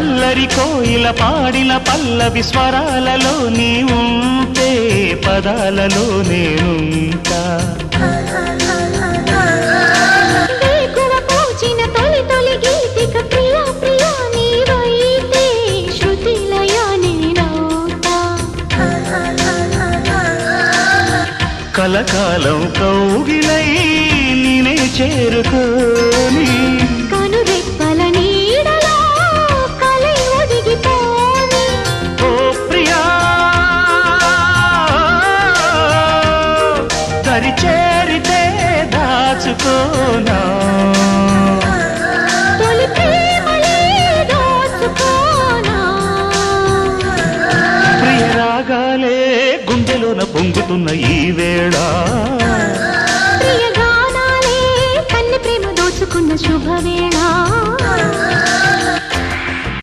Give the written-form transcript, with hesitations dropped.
అల్లరి కోయిల పాడిన పల్లవి స్వరాలలో నీ ఉంటే పదాలలో నేనుంటా కలకాలం కౌగిలై నేనే చేరుకోని కనురెప్పల నీడలో కలై ఒదిగిపోని ఓ ప్రియా దరి చేరితే దాచుకోనా తొలి ప్రేమలే దోచుకోనా ప్రియ రాగాలే గుండెలోన పొంగుతున్న ఈ వేళ ప్రియ గానాలే కన్నె ప్రేమ దోచుకున్న శుభవే